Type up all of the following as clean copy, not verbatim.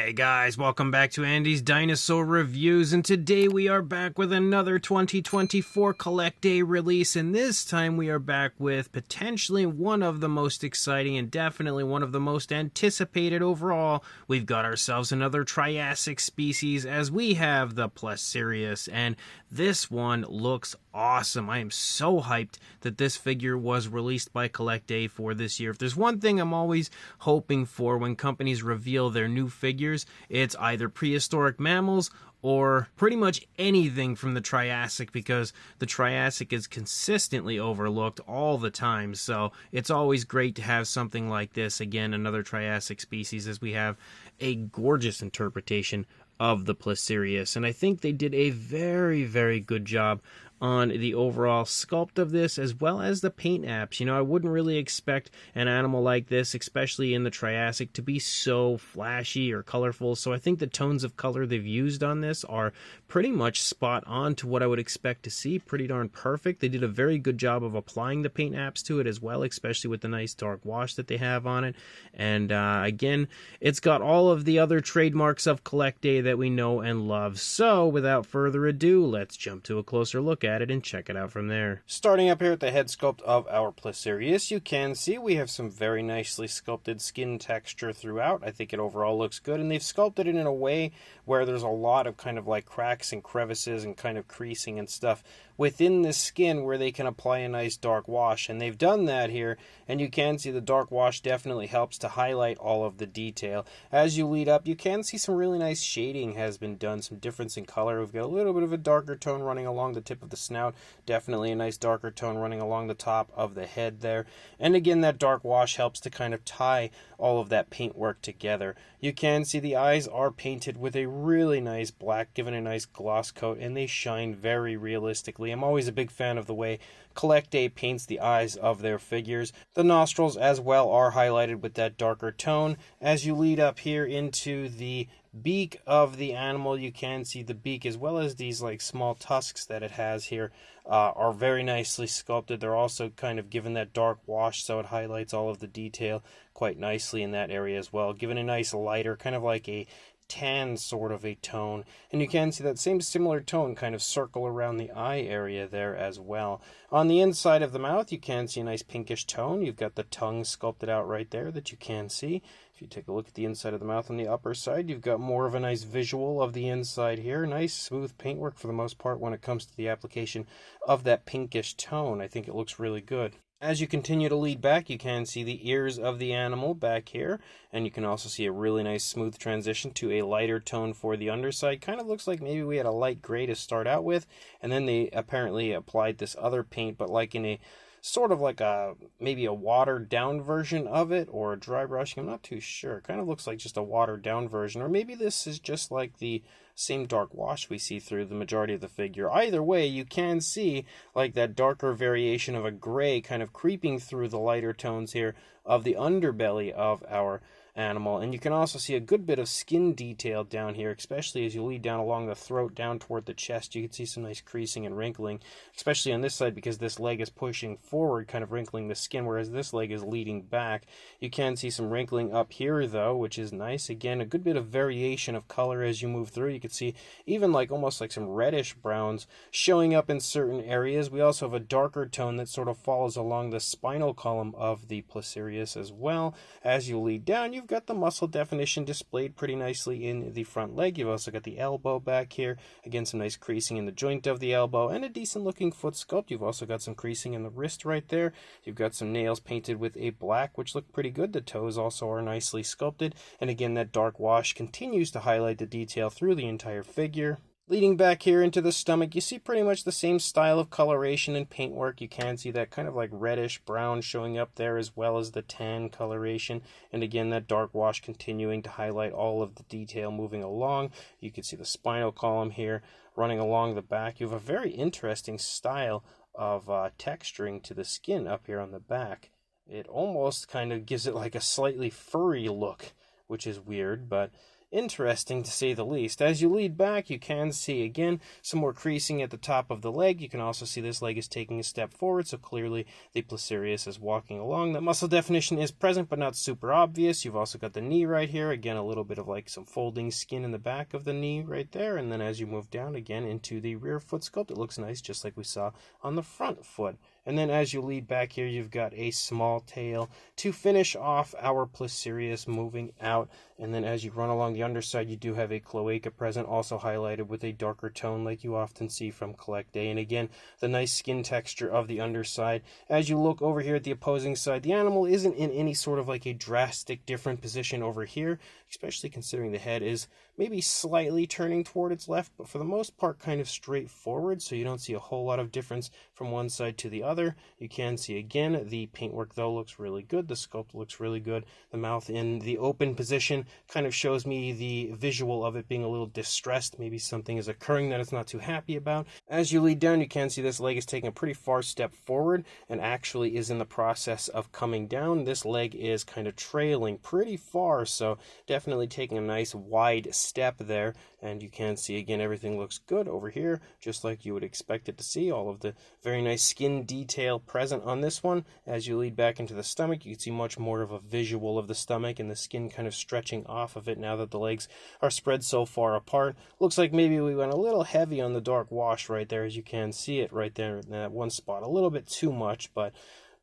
Hey guys, welcome back to Andy's Dinosaur Reviews, and today we are back with another 2024 Collecta release, and this time we are back with potentially one of the most exciting and definitely one of the most anticipated overall. We've got ourselves another Triassic species as we have the Placerias, and this one looks awesome. I am so hyped that this figure was released by Collecta for this year. If there's one thing I'm always hoping for when companies reveal their new figures, it's either prehistoric mammals or pretty much anything from the Triassic, because the Triassic is consistently overlooked all the time. So it's always great to have something like this. Again, another Triassic species, as we have a gorgeous interpretation of the Placerias. And I think they did a very, very good job on the overall sculpt of this, as well as the paint apps. You know, I wouldn't really expect an animal like this, especially in the Triassic, to be so flashy or colorful. So I think the tones of color they've used on this are pretty much spot on to what I would expect to see. Pretty darn perfect. They did a very good job of applying the paint apps to it as well, especially with the nice dark wash that they have on it. And again, it's got all of the other trademarks of Collecta that we know and love. So without further ado, let's jump to a closer look at it and check it out from there. Starting up here at the head sculpt of our Placerias, you can see we have some very nicely sculpted skin texture throughout. I think it overall looks good, and they've sculpted it in a way where there's a lot of kind of like cracks and crevices and kind of creasing and stuff within the skin where they can apply a nice dark wash, and they've done that here, and you can see the dark wash definitely helps to highlight all of the detail. As you lead up, you can see some really nice shading has been done, some difference in color. We've got a little bit of a darker tone running along the tip of the snout, definitely a nice darker tone running along the top of the head there, and again that dark wash helps to kind of tie all of that paintwork together. You can see the eyes are painted with a really nice black, given a nice gloss coat, and they shine very realistically. I'm always a big fan of the way Collecta paints the eyes of their figures. The nostrils as well are highlighted with that darker tone. As you lead up here into the beak of the animal, you can see the beak as well as these like small tusks that it has here are very nicely sculpted. They're also kind of given that dark wash, so it highlights all of the detail quite nicely in that area as well, given a nice lighter, kind of like a tan sort of a tone, and you can see that same similar tone kind of circle around the eye area there as well. On the inside of the mouth, you can see a nice pinkish tone. You've got the tongue sculpted out right there that you can see. If you take a look at the inside of the mouth on the upper side, you've got more of a nice visual of the inside here. Nice smooth paintwork for the most part when it comes to the application of that pinkish tone. I think it looks really good. As you continue to lead back, you can see the ears of the animal back here, and you can also see a really nice smooth transition to a lighter tone for the underside. Kind of looks like maybe we had a light gray to start out with, and then they apparently applied this other paint, but like in a sort of like a maybe a watered down version of it, or a dry brushing. I'm not too sure. Kind of looks like just a watered down version, or maybe this is just like the same dark wash we see through the majority of the figure. Either way, you can see like that darker variation of a gray kind of creeping through the lighter tones here of the underbelly of our animal. And you can also see a good bit of skin detail down here, especially as you lead down along the throat down toward the chest. You can see some nice creasing and wrinkling, especially on this side because this leg is pushing forward, kind of wrinkling the skin, whereas this leg is leading back. You can see some wrinkling up here though, which is nice. Again, a good bit of variation of color as you move through. You can see even like almost like some reddish browns showing up in certain areas. We also have a darker tone that sort of follows along the spinal column of the Placerias as well. As you lead down, you've got the muscle definition displayed pretty nicely in the front leg. You've also got the elbow back here. Again, some nice creasing in the joint of the elbow and a decent looking foot sculpt. You've also got some creasing in the wrist right there. You've got some nails painted with a black, which look pretty good. The toes also are nicely sculpted. And again, that dark wash continues to highlight the detail through the entire figure. Leading back here into the stomach, you see pretty much the same style of coloration and paintwork. You can see that kind of like reddish brown showing up there, as well as the tan coloration. And again, that dark wash continuing to highlight all of the detail moving along. You can see the spinal column here running along the back. You have a very interesting style of texturing to the skin up here on the back. It almost kind of gives it like a slightly furry look, which is weird, but interesting to say the least. As you lead back, you can see again some more creasing at the top of the leg. You can also see this leg is taking a step forward, so clearly the Placerias is walking along. The muscle definition is present but not super obvious. You've also got the knee right here, again a little bit of like some folding skin in the back of the knee right there, and then as you move down again into the rear foot sculpt, it looks nice just like we saw on the front foot. And then as you lead back here, you've got a small tail to finish off our Placerias moving out. And then as you run along the underside, you do have a cloaca present, also highlighted with a darker tone like you often see from Collecta. And again, the nice skin texture of the underside. As you look over here at the opposing side, the animal isn't in any sort of like a drastic different position over here, especially considering the head is maybe slightly turning toward its left, but for the most part kind of straight forward, so you don't see a whole lot of difference from one side to the other. You can see again the paintwork though looks really good, the sculpt looks really good. The mouth in the open position kind of shows me the visual of it being a little distressed, maybe something is occurring that it's not too happy about. As you lead down, you can see this leg is taking a pretty far step forward and actually is in the process of coming down. This leg is kind of trailing pretty far, so definitely taking a nice wide step there. And you can see again everything looks good over here, just like you would expect it to see. All of the very nice skin detail present on this one. As you lead back into the stomach, you can see much more of a visual of the stomach and the skin kind of stretching off of it now that the legs are spread so far apart. Looks like maybe we went a little heavy on the dark wash right there, as you can see it right there in that one spot. A little bit too much, but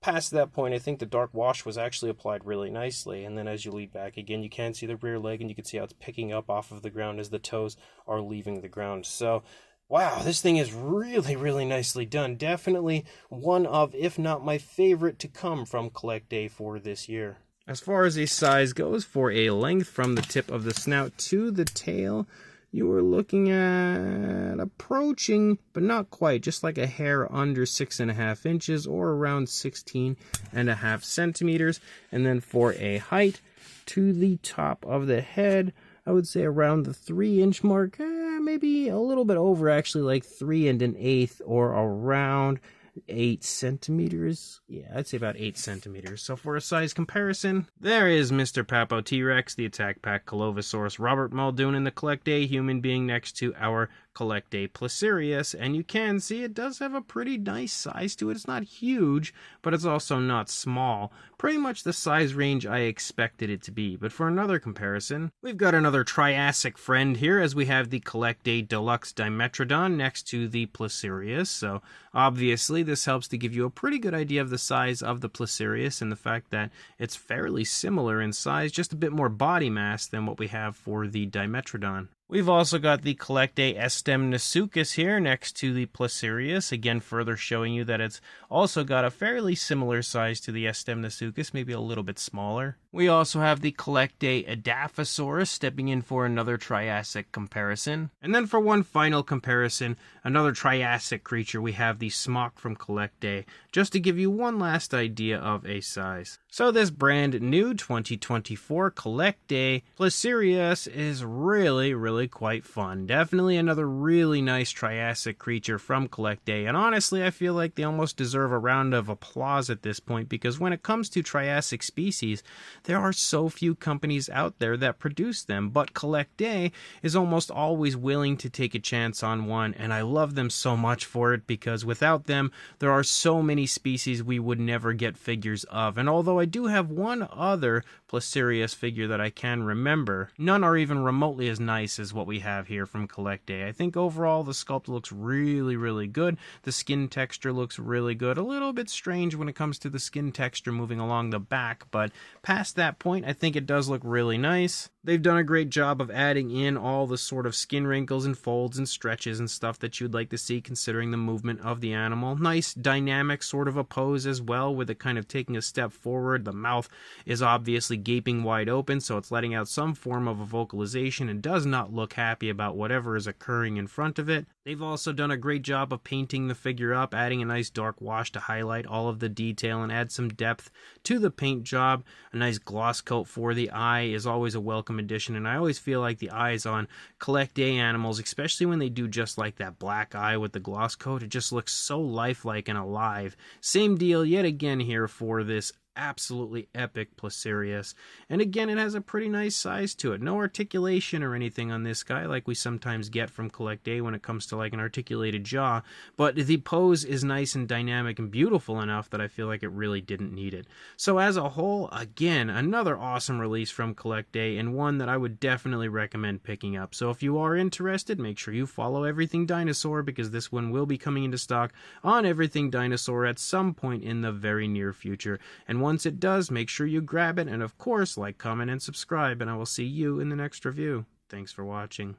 past that point, I think the dark wash was actually applied really nicely. And then as you lead back again, you can see the rear leg, and you can see how it's picking up off of the ground as the toes are leaving the ground. So, wow, this thing is really, really nicely done. Definitely one of, if not my favorite to come from Collecta for this year. As far as a size goes, for a length from the tip of the snout to the tail, you are looking at approaching, but not quite, just like a hair under 6.5 inches or around 16.5 centimeters. And then for a height to the top of the head, I would say around the 3-inch mark, maybe a little bit over, actually, like 3 1/8 or around 8 centimeters. Yeah, I'd say about 8 centimeters. So for a size comparison, there is Mr. Papo T-Rex, the Attack Pack Colovosaurus, Robert Muldoon, and the Collecta human being next to our Collecta Placerias, and you can see it does have a pretty nice size to it. It's not huge, but it's also not small. Pretty much the size range I expected it to be. But for another comparison, we've got another Triassic friend here, as we have the Collecta Deluxe Dimetrodon next to the Placerias. So obviously this helps to give you a pretty good idea of the size of the Placerias and the fact that it's fairly similar in size, just a bit more body mass than what we have for the Dimetrodon. We've also got the Collecta Estemnasuchus here next to the Placerias, again further showing you that it's also got a fairly similar size to the Estemnasuchus, maybe a little bit smaller. We also have the Collecta Edaphosaurus stepping in for another Triassic comparison. And then for one final comparison, another Triassic creature, we have the Smock from Collecta, just to give you one last idea of a size. So this brand new 2024 Collecta Placerias is really quite fun. Definitely another really nice Triassic creature from Collecta, and honestly I feel like they almost deserve a round of applause at this point, because when it comes to Triassic species, there are so few companies out there that produce them, but Collecta is almost always willing to take a chance on one, and I love them so much for it, because without them there are so many species we would never get figures of. And although I do have one other Placerias figure that I can remember, none are even remotely as nice as what we have here from Collecta. I think overall the sculpt looks really good. The skin texture looks really good. A little bit strange when it comes to the skin texture moving along the back, but past that point I think it does look really nice. They've done a great job of adding in all the sort of skin wrinkles and folds and stretches and stuff that you'd like to see considering the movement of the animal. Nice dynamic sort of a pose as well, with it kind of taking a step forward. The mouth is obviously gaping wide open, so it's letting out some form of a vocalization and does not look happy about whatever is occurring in front of it. They've also done a great job of painting the figure up, adding a nice dark wash to highlight all of the detail and add some depth to the paint job. A nice gloss coat for the eye is always a welcome addition, and I always feel like the eyes on Collecta animals, especially when they do just like that black eye with the gloss coat, it just looks so lifelike and alive. Same deal yet again here for this absolutely epic Placerias. And again, it has a pretty nice size to it. No articulation or anything on this guy like we sometimes get from Collecta when it comes to like an articulated jaw, but the pose is nice and dynamic and beautiful enough that I feel like it really didn't need it. So as a whole, again, another awesome release from Collecta, and one that I would definitely recommend picking up. So if you are interested, make sure you follow Everything Dinosaur, because this one will be coming into stock on Everything Dinosaur at some point in the very near future. And once it does, make sure you grab it, and of course, like, comment, and subscribe, and I will see you in the next review. Thanks for watching.